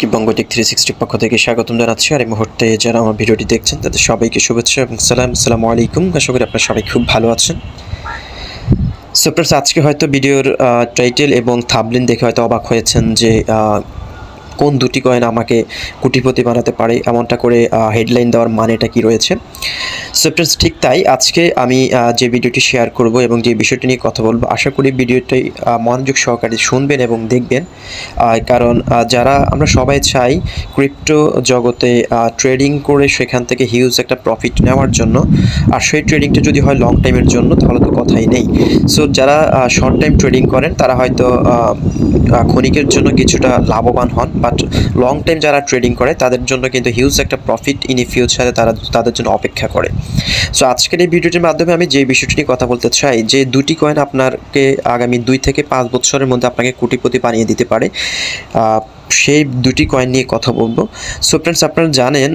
সবাইকে বঙ্গটেক 360 পক্ষ থেকে স্বাগতম জানাচ্ছি। আর এই মুহূর্তে যারা আমার ভিডিওটি দেখছেন তাদের সবাইকে শুভেচ্ছা এবং আসসালামু আলাইকুম। আশা করি আপনারা সবাই খুব ভালো আছেন। সো ফ্রেন্ডস, আজকে হয়তো ভিডিওর টাইটেল এবং থাম্বনেল দেখে হয়তো অবাক হয়েছেন যে কোন দুটি কয়েন আমাকে কোটিপতি বানাতে পারে, এমনটা করে হেডলাইন দেওয়ার মানেটা কি রয়েছে। সো ফ্রেন্ডস, ঠিক তাই আজকে আমি যে ভিডিওটি শেয়ার করব এবং যে বিষয়টি নিয়ে কথা বলবো, আশা করি ভিডিওটি মনোযোগ সহকারে শুনবেন এবং দেখবেন। কারণ যারা আমরা সবাই চাই ক্রিপ্টো জগতে ট্রেডিং করে সেখান থেকে হিউজ একটা প্রফিট নেওয়ার জন্য, আর সেই ট্রেডিংটা যদি হয় লং টাইমের জন্য তাহলে তো কথাই নেই। সো যারা শর্ট টাইম ট্রেডিং করেন তারা হয়তো ক্ষণিকের জন্য কিছুটা লাভবান হন, বাট লং টাইম যারা ট্রেডিং করে তাদের জন্য কিন্তু হিউজ একটা প্রফিট ইন ফিউচারে তাদের জন্য অপেক্ষা করে। সো আজকের এই ভিডিওটির মাধ্যমে আমি যে বিষয়টি নিয়ে কথা বলতে চাই, যে দুটি কয়েন আপনাকে আগামী 2 থেকে 5 বছরের মধ্যে আপনাকে কোটিপতি বানিয়ে দিতে পারে, সেই দুটি কয়েন নিয়ে কথা বলবো। সো ফ্রেন্ডস, আপনারা জানেন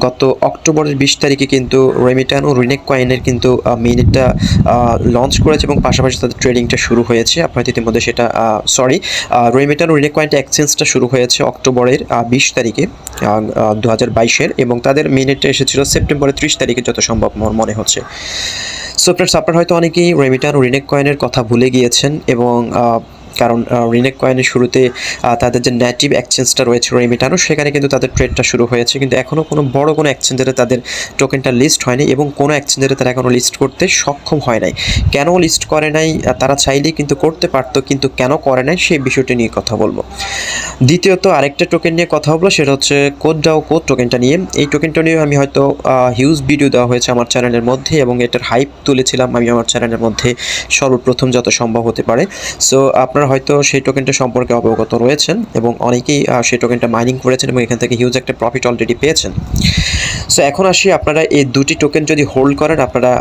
গত অক্টোবরের 20 তারিখে কিন্তু রেমিটানো রিনেক কয়েনের কিন্তু মিনিটটা লঞ্চ করেছে এবং পাশাপাশি তাদের ট্রেডিংটা শুরু হয়েছে। আপনারা ইতিমধ্যে সেটা রেমিটানো রিনেক কয়েনটা এক্সচেঞ্জটা শুরু হয়েছে অক্টোবরের 20 তারিখে 2022-এর, এবং তাদের মিনিটটা এসেছিল সেপ্টেম্বরের 30 তারিখে যত সম্ভব মনে হচ্ছে। সো ফ্রেন্ডস, আপনারা হয়তো অনেকেই রেমিটানো রিনেক কয়েনের কথা ভুলে গিয়েছেন, এবং কারণ রিনেক কয়েনের শুরুতে তাদের যে নেটিভ এক্সচেঞ্জটা রয়েছে রেমিটানো, সেখানে কিন্তু তাদের ট্রেডটা শুরু হয়েছে, কিন্তু এখনও কোনো বড় কোনো এক্সচেঞ্জারে তাদের টোকেনটা লিস্ট হয়নি এবং কোনো এক্সচেঞ্জারে তারা এখনও লিস্ট করতে সক্ষম হয় নাই। কেন লিস্ট করে নাই? তারা চাইলেই কিন্তু করতে পারতো, কিন্তু কেন করে নাই সেই বিষয়টি নিয়ে কথা বলবো। দ্বিতীয়ত আরেকটা টোকেন নিয়ে কথা বলবো, সেটা হচ্ছে কোডডাও টোকেনটা নিয়ে। এই টোকেনটা নিয়ে আমি হয়তো হিউজ ভিডিও দেওয়া হয়েছে আমার চ্যানেলের মধ্যে, এবং এটার হাইপ তুলেছিলাম আমি আমার চ্যানেলের মধ্যে সর্বপ্রথম যত সম্ভব হতে পারে। সো আপনারা হয়তো সেই টোকেনটা সম্পর্কে অবগত রয়েছেন এবং অনেকেই সেই টোকেনটা মাইনিং করেছেন এবং এখান থেকে হিউজ একটা প্রফিট অলরেডি পেয়েছেন। সো এখন আসি, আপনারা এই দুটি টোকেন যদি হোল্ড করেন আপনারা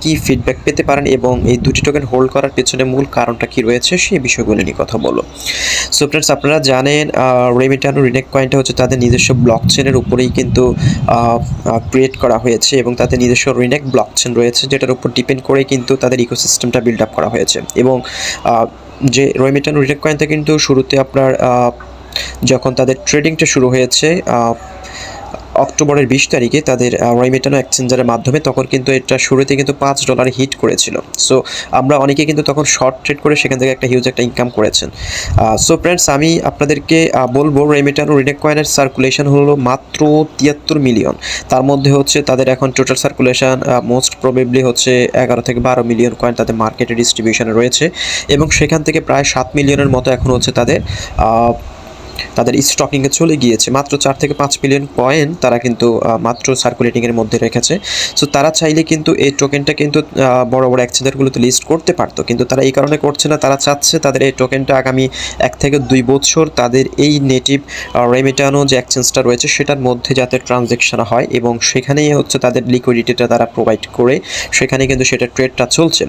কি ফিডব্যাক পেতে পারেন, এবং এই দুটি টোকেন হোল্ড করার পেছনে মূল কারণটা কি রয়েছে সেই বিষয়গুলো নিয়ে কথা বলবো। সো ফ্রেন্ডস, আপনারা জানেন রেমিটানো রিনেক কয়েনটা হচ্ছে তাদের নিজস্ব ব্লকচেনের উপরেই কিন্তু ক্রিয়েট করা হয়েছে, এবং তাদের নিজস্ব রিনেক ব্লকচেন রয়েছে যেটার উপর ডিপেন্ড করে কিন্তু তাদের ইকোসিস্টেমটা বিল্ড আপ করা হয়েছে। এবং যে রেমিটানো রিনেক কয়েনটা কিন্তু শুরুতে আপনার যখন তাদের ট্রেডিংটা শুরু হয়েছে অক্টোবরের 20 তারিখে তাদের রেমিটানো এক্সচেঞ্জারের মাধ্যমে, তখন কিন্তু এটা শুরুতে কিন্তু $5 হিট করেছিল। সো আমরা অনেকে কিন্তু তখন শর্ট ট্রেড করে সেখান থেকে একটা হিউজ একটা ইনকাম করেছেন। সো ফ্রেন্ডস, আমি আপনাদেরকে বলবো রেমিটানো রিনেক কয়েনের সার্কুলেশন হলো মাত্র 73 মিলিয়ন। তার মধ্যে হচ্ছে তাদের এখন টোটাল সার্কুলেশন মোস্ট প্রবেবলি হচ্ছে 11 থেকে 12 মিলিয়ন কয়েন তাদের মার্কেটে ডিস্ট্রিবিউশনে রয়েছে, এবং সেখান থেকে প্রায় 7 মিলিয়নের মতো এখন হচ্ছে তাদের স্টকিংয়ে চলে গিয়েছে। মাত্র 4 থেকে 5 মিলিয়ন কয়েন তারা কিন্তু মাত্র সার্কুলেটিংয়ের মধ্যে রেখেছে। সো তারা চাইলে কিন্তু এই টোকেনটা কিন্তু বড় বড় এক্সচেঞ্জারগুলোতে লিস্ট করতে পারতো, কিন্তু তারা এই কারণে করছে না। তারা চাচ্ছে তাদের এই টোকেনটা আগামী 1 থেকে 2 বছর তাদের এই নেটিভ রেমিটানো যে এক্সচেঞ্জটা রয়েছে সেটার মধ্যে যাতে ট্রানজ্যাকশন হয়, এবং সেখানেই হচ্ছে তাদের লিকুইডিটিটা তারা প্রোভাইড করে, সেখানে কিন্তু সেটা ট্রেডটা চলছে।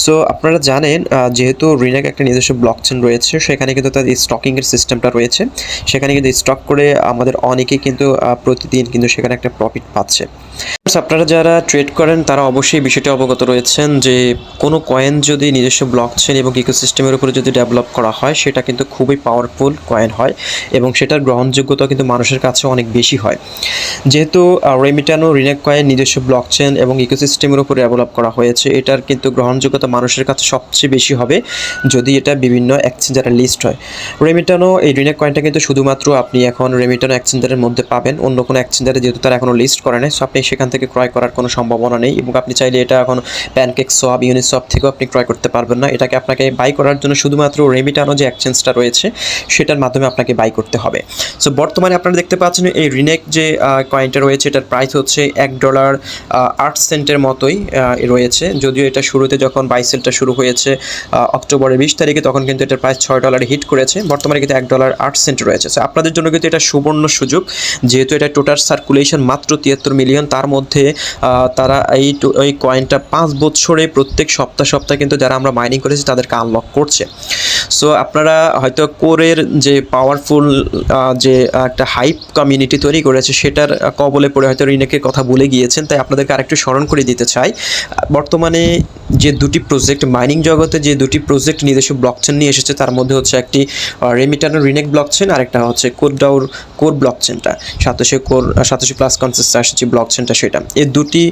সো আপনারা জানেন যেহেতু রিনেক একটা নিজস্ব ব্লকচেন রয়েছে, সেখানে কিন্তু তাদের স্টকিংয়ের সিস্টেমটা রয়েছে, সেখানে কিন্তু স্টক করে আমাদের অনেকেই কিন্তু প্রতিদিন কিন্তু সেখানে একটা প্রফিট পাচ্ছে। আপনারা যারা ট্রেড করেন তারা অবশ্যই বিষয়টি অবগত রয়েছেন যে কোনো কয়েন যদি নিজস্ব ব্লকচেন এবং ইকোসিস্টেমের উপরে যদি ডেভেলপ করা হয় সেটা কিন্তু খুবই পাওয়ারফুল কয়েন হয়, এবং সেটার গ্রহণযোগ্যতা কিন্তু মানুষের কাছে অনেক বেশি হয়। যেহেতু রেমিটানো রিনেক কয়েন নিজস্ব ব্লকচেন এবং ইকোসিস্টেমের উপরে ডেভেলপ করা হয়েছে, এটার কিন্তু গ্রহণযোগ্যতা মানুষের কাছে সবচেয়ে বেশি হবে যদি এটা বিভিন্ন এক্সচেঞ্জারে লিস্ট হয়। রেমিটানো এই রিনেক কয়েনটা কিন্তু শুধুমাত্র আপনি এখন রেমিটানো এক্সচেঞ্জারের মধ্যে পাবেন, অন্য কোনো এক্সচেঞ্জারে যেহেতু তারা এখনও লিস্ট করে নাই, সো আপনি সেখান থেকে ক্রয় করার কোনো সম্ভাবনা নেই, এবং আপনি চাইলে এটা এখন প্যানকেক সোয়াপ, ইউনিসওয়াপ থেকেও আপনি ক্রয় করতে পারবেন না। এটাকে আপনাকে বাই করার জন্য শুধুমাত্র রেমিটানো যে এক্সচেঞ্জটা রয়েছে সেটার মাধ্যমে আপনাকে বাই করতে হবে। সো বর্তমানে আপনারা দেখতে পাচ্ছেন এই রিনেক যে কয়েনটা রয়েছে এটার প্রাইস হচ্ছে $1.08 মতোই রয়েছে, যদিও এটা শুরুতে যখন বাই সেলটা শুরু হয়েছে অক্টোবরের 20 তারিখে তখন কিন্তু এটার প্রাইস $6 হিট করেছে, বর্তমানে কিন্তু $1.08 রয়েছে। সো আপনাদের জন্য কিন্তু এটা সুবর্ণ সুযোগ, যেহেতু এটা টোটাল সার্কুলেশন মাত্র 73 মিলিয়ন, তার মধ্যে তারা এই কয়েনটা 5 বছরে প্রত্যেক সপ্তাহে কিন্তু যারা আমরা মাইনিং করেছি তাদেরকে আনলক করছে। সো আপনারা হয়তো কোরের যে পাওয়ারফুল যে একটা হাইপ কমিউনিটি তৈরি করেছে সেটার কবলে পড়ে হয়তো রিনেকের কথা ভুলে গিয়েছেন, তাই আপনাদেরকে আরেকটু স্মরণ করে দিতে চাই। বর্তমানে যে দুটি প্রজেক্ট মাইনিং জগতে যে দুটি প্রজেক্ট নিজস্ব ব্লকচেন নিয়ে এসেছে তার মধ্যে হচ্ছে একটি রেমিটানো রিনেক ব্লকচেন আর একটা হচ্ছে কোর ব্লকচেনটা 87 প্লাস কনসেন্সাস যে ব্লকচেনটা সেটা। এই দুটি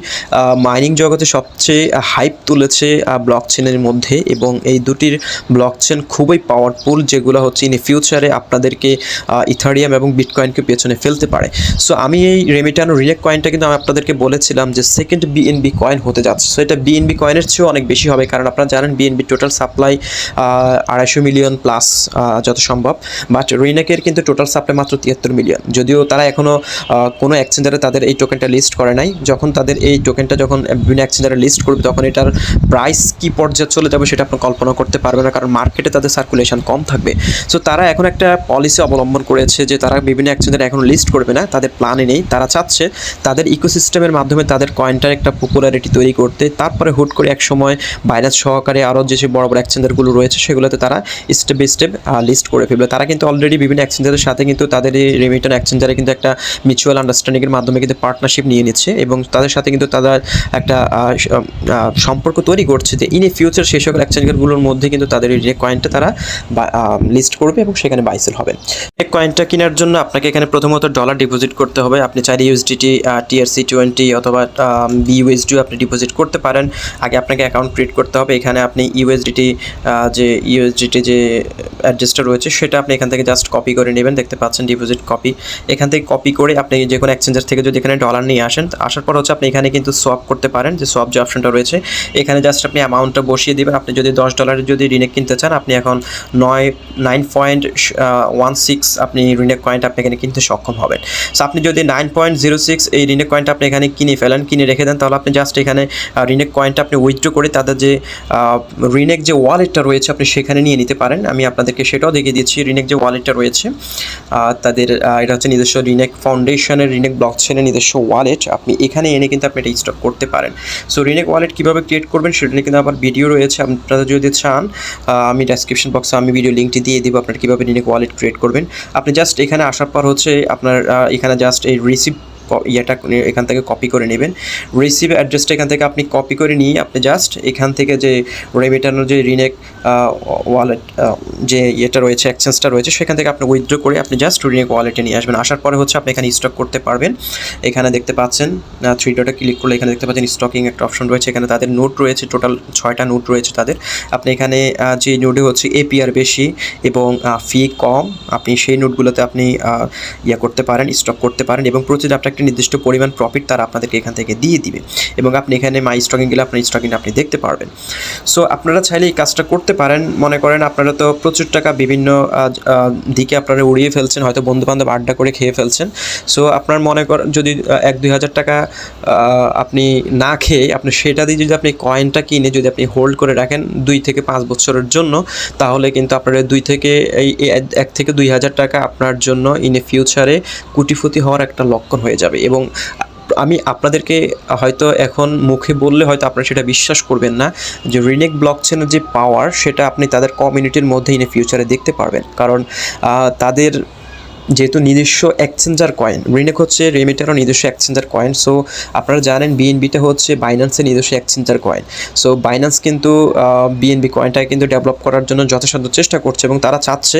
মাইনিং জগতে সবচেয়ে হাইপ তুলেছে ব্লকচেনের মধ্যে, এবং এই দুটির ব্লকচেন খুবই পাওয়ারফুল, যেগুলো হচ্ছে ইন ফিউচারে আপনাদেরকে ইথারিয়াম এবং বিটকয়েনকে পেছনে ফেলতে পারে। সো আমি এই রেমিটানো রিনেক কয়েনটা কিন্তু আমি আপনাদেরকে বলেছিলাম যে সেকেন্ড বিএনবি কয়েন হতে যাচ্ছে। সো এটা বিএনবি কয়েনের চেয়েও অনেক বেশি হবে, কারণ আপনারা জানেন BNB total supply 250 million plus যত সম্ভব, বাট রিনেকের কিন্তু টোটাল সাপ্লাই মাত্র 73 মিলিয়ন। যদিও তারা এখনও কোনো এক্সচেঞ্জারে তাদের এই টোকেনটা লিস্ট করে নাই। যখন তাদের এই টোকেনটা যখন বিভিন্ন এক্সচেঞ্জারে লিস্ট করবে তখন এটার প্রাইস কী পর্যায়ে চলে যাবে সেটা আপনি কল্পনা করতে পারবেন না, কারণ মার্কেটে তাদের সার্কুলেশন কম থাকবে। সো তারা এখন একটা পলিসি অবলম্বন করেছে যে তারা বিভিন্ন এক্সচেঞ্জারে এখন লিস্ট করবে না, তাদের প্ল্যানে নেই। তারা চাচ্ছে তাদের ইকোসিস্টেমের মাধ্যমে তাদের কয়েনটার একটা পপুলারিটি তৈরি করতে, তারপরে হুট করে এক সময় বাইন্যান্স সহকারে আরও যে বড় বড় এক্সচেঞ্জারগুলো রয়েছে সেগুলোতে তারা স্টেপ বাই স্টেপ লিস্ট করে ফেলবে। তারা কিন্তু অলরেডি বিভিন্ন এক্সচেঞ্জারের সাথে কিন্তু তাদের এই রেমিটানো এক্সচেঞ্জারে কিন্তু একটা মিউচুয়াল আন্ডারস্ট্যান্ডিংয়ের মাধ্যমে কিন্তু পার্টনারশিপ নিয়ে নিচ্ছে, এবং তাদের সাথে কিন্তু তাদের একটা সম্পর্ক তৈরি করছে যে ইন এ ফিউচার সেই সকল এক্সচেঞ্জারগুলোর মধ্যে কিন্তু তাদের এই কয়েনটা তারা লিস্ট করবে এবং সেখানে বাইসেল হবে। এই কয়েনটা কেনার জন্য আপনাকে এখানে প্রথমত ডলার ডিপোজিট করতে হবে। আপনি চাইলে ইউএসডিটি, TRC20 অথবা বিইউএসডিও আপনি ডিপোজিট করতে পারেন। আগে আপনাকে অ্যাকাউন্ট ক্রিয়েট করতে হবে। এখানে আপনি ইউএসডিটি যে অ্যাড্রেসটা রয়েছে সেটা আপনি এখান থেকে জাস্ট কপি করে নেবেন, দেখতে পাচ্ছেন ডিপোজিট কপি। এখান থেকে কপি করে আপনি যে কোনো এক্সচেঞ্জার থেকে যদি এখানে ডলার নিয়ে আসেন, আসার পর হচ্ছে আপনি এখানে কিন্তু সোয়াপ করতে পারেন, যে সোয়াপ যে অপশনটা রয়েছে এখানে জাস্ট আপনি অ্যামাউন্টটা বসিয়ে দেবেন। আপনি যদি $10 যদি রিনেক কিনতে চান, আপনি এখন 9.16 আপনি রিনেক কয়েনটা আপনি এখানে কিনতে সক্ষম হবেন। সো আপনি যদি 9.06 এই রিনেক কয়েনটা আপনি এখানে কিনে রেখে দেন, তাহলে আপনি জাস্ট এখানে রিনেক কয়েনটা আপনি উইথড্র করে তাদের যে রিনেক যে ওয়ালেটটা রয়েছে আপনি সেখানে নিয়ে নিতে পারেন। আমি আপনাদেরকে সেটাও দেখিয়ে দিচ্ছি। রিনেক যে ওয়ালেটটা রয়েছে তাদের এটা হচ্ছে নিজস্ব রিনেক ফাউন্ডেশনের রিনেক ব্লকচেনের নিজস্ব ওয়ালেট, আপনি এখানে এনে কিন্তু আপনি এটা স্টক করতে পারেন। সো রিনেক ওয়ালেট কীভাবে ক্রিয়েট করবেন সেটা নিয়ে কিন্তু আবার ভিডিও রয়েছে, আপনারা যদি চান আমি ডেসক্রিপশন বক্সে আমি ভিডিও লিঙ্কটি দিয়ে দিব আপনারা কীভাবে রিনেক ওয়ালেট ক্রিয়েট করবেন। আপনি জাস্ট এখানে আসার পর হচ্ছে আপনার এখানে জাস্ট এই রিসিভ ইয়েটা এখান থেকে কপি করে নেবেন। রিসিভ অ্যাড্রেসটা এখান থেকে আপনি কপি করে নিয়ে আপনি জাস্ট এখান থেকে যে রেমিটানো যে রিনেক ওয়ালেট যে ইয়েটা রয়েছে এক্সচেঞ্জটা রয়েছে সেখান থেকে আপনি উইথড্র করে আপনি জাস্ট রিনেক ওয়ালেটে নিয়ে আসবেন। আসার পরে হচ্ছে আপনি এখানে স্টক করতে পারবেন। এখানে দেখতে পাচ্ছেন 3 ডটে ক্লিক করলে এখানে দেখতে পাচ্ছেন স্টকিং একটা অপশন রয়েছে। এখানে তাদের নোট রয়েছে, টোটাল 6টা নোট রয়েছে তাদের। আপনি এখানে যে নোটে হচ্ছে এপিআর বেশি এবং ফি কম, আপনি সেই নোটগুলোতে আপনি করতে পারেন, স্টক করতে পারেন, এবং প্রতিদিন আপনার একটা নির্দিষ্ট পরিমাণ প্রফিট তারা আপনাদেরকে এখান থেকে দিয়ে দিবে, এবং আপনি এখানে মাই স্টকিং গেলে আপনার স্টকিংটা আপনি দেখতে পারবেন। সো আপনারা চাইলে এই কাজটা করতে পারেন। মনে করেন আপনারা তো প্রচুর টাকা বিভিন্ন দিকে আপনারা উড়িয়ে ফেলছেন, হয়তো বন্ধুবান্ধব আড্ডা করে খেয়ে ফেলছেন। সো আপনার মনে করেন যদি 1-2 হাজার টাকা আপনি না খেয়ে আপনি সেটা দিয়ে যদি আপনি কয়েনটা কিনে যদি আপনি হোল্ড করে রাখেন 2 থেকে 5 বছরের জন্য, তাহলে কিন্তু আপনার 1 থেকে 2 হাজার টাকা আপনার জন্য ইন এ ফিউচারে কোটিপতি হওয়ার একটা লক্ষণ হয়ে যাবে। এবং আমি আপনাদেরকে হয়তো এখন মুখে বললে হয়তো আপনারা সেটা বিশ্বাস করবেন না যে রিনেক ব্লকচেনের যে পাওয়ার সেটা আপনি তাদের কমিউনিটির মধ্যে ইন এ ফিউচারে দেখতে পারবেন, কারণ তাদের যেহেতু নিজস্ব এক্সচেঞ্জার কয়েন, রিনেক হচ্ছে রেমিটারও নিজস্ব এক্সচেঞ্জার কয়েন। সো আপনারা জানেন বিএনবিটা হচ্ছে বাইন্যান্সের নিজস্ব এক্সচেঞ্জার কয়েন। সো বাইন্যান্স কিন্তু বিএনবি কয়েনটাকে কিন্তু ডেভেলপ করার জন্য যথাসাধ্য চেষ্টা করছে, এবং তারা চাচ্ছে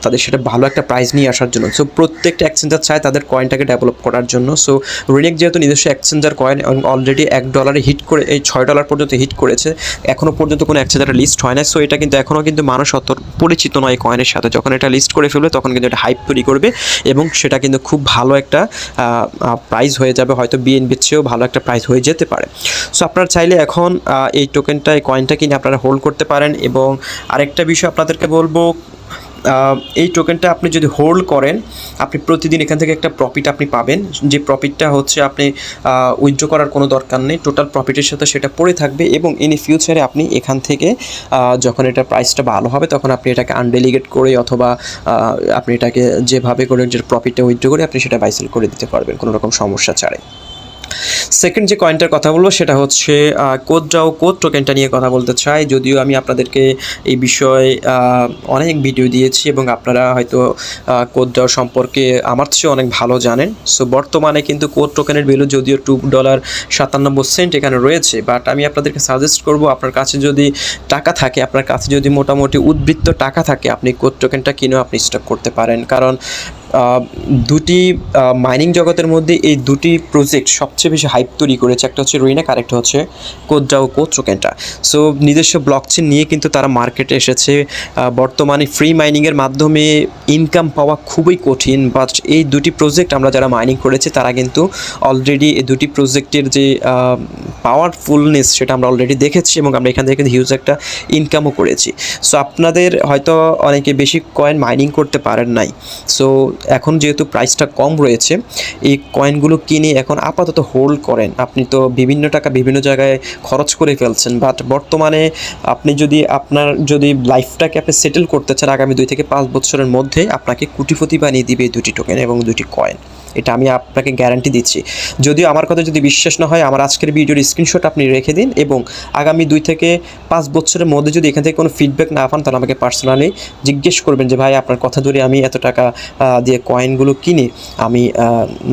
তাদের সেটা ভালো একটা প্রাইস নিয়ে আসার জন্য। সো প্রত্যেকটা এক্সচেঞ্জার চায় তাদের কয়েনটাকে ডেভেলপ করার জন্য। সো রিনেক যেহেতু নিজস্ব এক্সচেঞ্জার কয়েন এবং অলরেডি $1 হিট করে এই $6 পর্যন্ত হিট করেছে, এখনও পর্যন্ত কোনো এক্সচেঞ্জারে লিস্ট হয় না। সো এটা কিন্তু এখনও কিন্তু মানুষ অত পরিচিত নয় এই কয়েনের সাথে। যখন এটা লিস্ট করে ফেলবে তখন কিন্তু হাইপ তৈরি করবে, এবং সেটা কিন্তু খুব ভালো একটা প্রাইস হয়ে যাবে, হয়তো বিএনবির চেয়েও ভালো একটা প্রাইস হয়ে যেতে পারে। সো আপনারা চাইলে এখন এই টোকেনটা এই কয়েনটা কিনে আপনারা হোল্ড করতে পারেন। এবং আরেকটা বিষয় আপনাদেরকে বলবো, এই টোকেনটা আপনি যদি হোল্ড করেন আপনি প্রতিদিন এখান থেকে একটা প্রফিট আপনি পাবেন, যে প্রফিটটা হচ্ছে আপনি উইথড্র করার কোনো দরকার নেই, টোটাল প্রফিটের সাথে সেটা পড়ে থাকবে। এবং ইন ফিউচারে আপনি এখান থেকে যখন এটা প্রাইসটা ভালো হবে তখন আপনি এটাকে আনডেলিগেট করে অথবা আপনি এটাকে যেভাবে করে যে প্রফিটটা উইথড্র করে আপনি সেটা বাইসেল করে দিতে পারবেন কোনো রকম সমস্যা ছাড়াই। সেকেন্ড যে কয়েনটার কথা বলবো সেটা হচ্ছে কোডডাও কোড টোকেনটা নিয়ে কথা বলতে চাই। যদিও আমি আপনাদেরকে এই বিষয়ে অনেক ভিডিও দিয়েছি এবং আপনারা হয়তো কোডডাও সম্পর্কে আমার চেয়ে অনেক ভালো জানেন। সো বর্তমানে কিন্তু কোড টোকেনের ভ্যালু যদিও $2.97 এখানে রয়েছে, বাট আমি আপনাদেরকে সাজেস্ট করব আপনার কাছে যদি টাকা থাকে, আপনার কাছে যদি মোটামুটি উদ্বৃত্ত টাকা থাকে, আপনি কোড টোকেনটা কিনেও আপনি স্টক করতে পারেন। কারণ দুটি মাইনিং জগতের মধ্যে এই দুটি প্রজেক্ট সবচেয়ে বেশি হাইপ তৈরি করেছে। একটা হচ্ছে রিনেক, আরেকটা হচ্ছে কোডডাও কোড টোকেনটা। সো নিজস্ব ব্লকচেন নিয়ে কিন্তু তারা মার্কেটে এসেছে। বর্তমানে ফ্রি মাইনিংয়ের মাধ্যমে ইনকাম পাওয়া খুবই কঠিন, বাট এই দুটি প্রজেক্ট আমরা যারা মাইনিং করেছি তারা কিন্তু অলরেডি এই দুটি প্রজেক্টের যে পাওয়ারফুলনেস সেটা আমরা অলরেডি দেখেছি এবং আমরা এখান থেকে কিন্তু হিউজ একটা ইনকামও করেছি। সো আপনাদের হয়তো অনেকে বেশি কয়েন মাইনিং করতে পারেন নাই। সো এখন যেহেতু প্রাইসটা কম রয়েছে, এই কয়েনগুলো কিনে এখন আপাতত হোল্ড করেন। আপনি তো বিভিন্ন টাকা বিভিন্ন জায়গায় খরচ করে ফেলছেন, বাট বর্তমানে আপনি যদি আপনার লাইফটাকে আপনি সেটেল করতে চান আগামী 2 থেকে 5 বছরের মধ্যে, আপনাকে কোটিপতি বানিয়ে দিবে এই দুটি টোকেন এবং দুটি কয়েন। এটা আমি আপনাকে গ্যারান্টি দিচ্ছি। যদিও আমার কথা যদি বিশ্বাস না হয়, আমার আজকের ভিডিওর স্ক্রিনশট আপনি রেখে দিন এবং আগামী 2 থেকে 5 বছরের মধ্যে যদি এখান থেকে কোনো ফিডব্যাক না পান, তাহলে আমাকে পার্সোনালি জিজ্ঞেস করবেন যে ভাই আপনার কথা ধরে আমি এত টাকা দিয়ে কয়েনগুলো কিনে আমি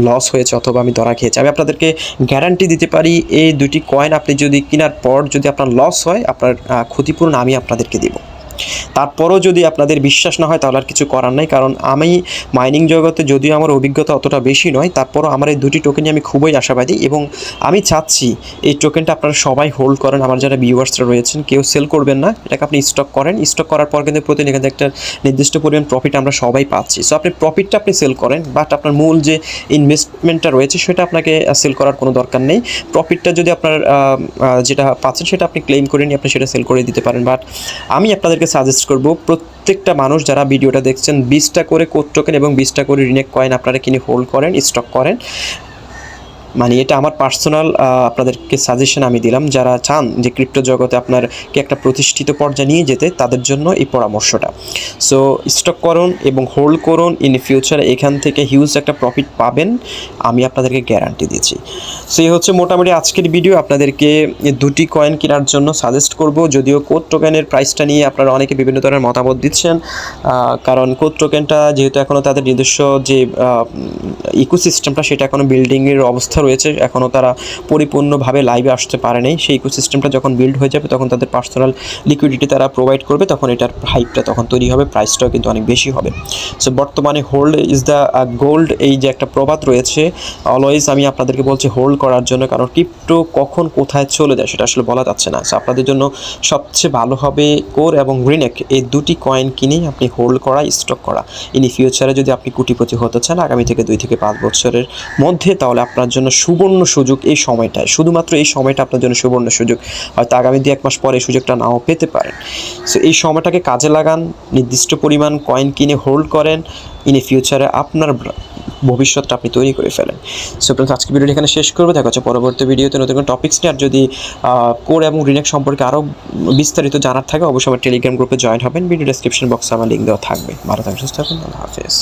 লস হয়েছে অথবা আমি ধরা খেয়েছি। আমি আপনাদেরকে গ্যারান্টি দিতে পারি এই দুটি কয়েন আপনি যদি কেনার পর যদি আপনার লস হয়, আপনার ক্ষতিপূরণ আমি আপনাদেরকে দেব। তারপরও যদি আপনাদের বিশ্বাস না হয় তাহলে আর কিছু করার নাই। কারণ আমি মাইনিং জগতে যদিও আমার অভিজ্ঞতা অতটা বেশি নয়, তারপরও আমার এই দুটি টোকেনই আমি খুবই আশাবাদী এবং আমি চাচ্ছি এই টোকেনটা আপনারা সবাই হোল্ড করেন। আমার যারা ভিউয়ার্সরা রয়েছেন কেউ সেল করবেন না, এটাকে আপনি স্টক করেন। স্টক করার পর কিন্তু প্রতিদিন এখানে একটা নির্দিষ্ট পরিমাণ প্রফিট আমরা সবাই পাচ্ছি। সো আপনি প্রফিটটা আপনি সেল করেন, বাট আপনার মূল যে ইনভেস্টমেন্টটা রয়েছে সেটা আপনাকে সেল করার কোনো দরকার নেই। প্রফিটটা যদি আপনার যেটা পাচ্ছেন সেটা আপনি ক্লেম করে নিয়ে আপনি সেটা সেল করে দিতে পারেন। বাট আমি আপনাদেরকে সাজেস্ট করব প্রত্যেকটা মানুষ যারা ভিডিওটা দেখছেন 20টা করে কোড টোকেন এবং 20টা করে রিনেক কয়েন আপনারা কিনে হোল্ড করেন, স্টক করেন। মানে এটা আমার পার্সোনাল আপনাদেরকে সাজেশন আমি দিলাম। যারা চান যে ক্রিপ্টো জগতে আপনারকে একটা প্রতিষ্ঠিত পর্যায়ে নিয়ে যেতে, তাদের জন্য এই পরামর্শটা। সো স্টক করুন এবং হোল্ড করুন, ইন ফিউচারে এখান থেকে হিউজ একটা প্রফিট পাবেন, আমি আপনাদেরকে গ্যারান্টি দিচ্ছি। সো এই হচ্ছে মোটামুটি আজকের ভিডিও। আপনাদেরকে দুটি কয়েন কেনার জন্য সাজেস্ট করব। যদিও কোড টোকেনের প্রাইসটা নিয়ে আপনারা অনেকে বিভিন্ন ধরনের মতামত দিচ্ছেন, কারণ কোড টোকেনটা যেহেতু এখনও তাদের নিজস্ব যে ইকোসিস্টেমটা সেটা এখনও বিল্ডিংয়ের অবস্থা রয়েছে, এখনও তারা পরিপূর্ণভাবে লাইভে আসতে পারেনি। সেই ইকোসিস্টেমটা যখন বিল্ড হয়ে যাবে তখন তাদের পার্সোনাল লিকুইডিটি তারা প্রোভাইড করবে, তখন এটার হাইপটা তখন তৈরি হবে, প্রাইসটাও কিন্তু অনেক বেশি হবে। সো বর্তমানে হোল্ড ইজ দ্য গোল্ড, এই যে একটা প্রবাদ রয়েছে, অলওয়েজ আমি আপনাদেরকে বলছি হোল্ড করার জন্য। কারণ ক্রিপ্টো কখন কোথায় চলে যায় সেটা আসলে বলা যাচ্ছে না। সো আপনাদের জন্য সবচেয়ে ভালো হবে কোর এবং রিনেক, এই দুটি কয়েন কিনেই আপনি হোল্ড করা, স্টক করা। ইন ফিউচারে যদি আপনি কোটিপতি হতে চান আগামী থেকে 2 থেকে 5 বছরের মধ্যে, তাহলে আপনার জন্য সুবর্ণ সুযোগ এই সময়টায়। শুধুমাত্র এই সময়টা আপনার জন্য সুবর্ণ সুযোগ। হয়তো আগামী 2-1 মাস পরে এই সুযোগটা নাও পেতে পারেন। সো এই সময়টাকে কাজে লাগান, নির্দিষ্ট পরিমাণ কয়েন কিনে হোল্ড করেন, ইন ফিউচারে আপনার ভবিষ্যৎটা আপনি তৈরি করে ফেলেন। সো ফ্রেন্ডস, আজকে ভিডিওটি এখানে শেষ করবো। দেখা হচ্ছে পরবর্তী ভিডিওতে নতুন কোনো টপিক্স নিয়ে। আর যদি কোর এবং রিনেক সম্পর্কে আরও বিস্তারিত জানার থাকে অবশ্যই আমার টেলিগ্রাম গ্রুপে জয়েন হবেন। ভিডিও ডেসক্রিপশন বক্সে আমার লিঙ্ক দেওয়া থাকবে। ভালো থাকবেন, সুস্থ থাকুন, আল্লাহ হাফেজ।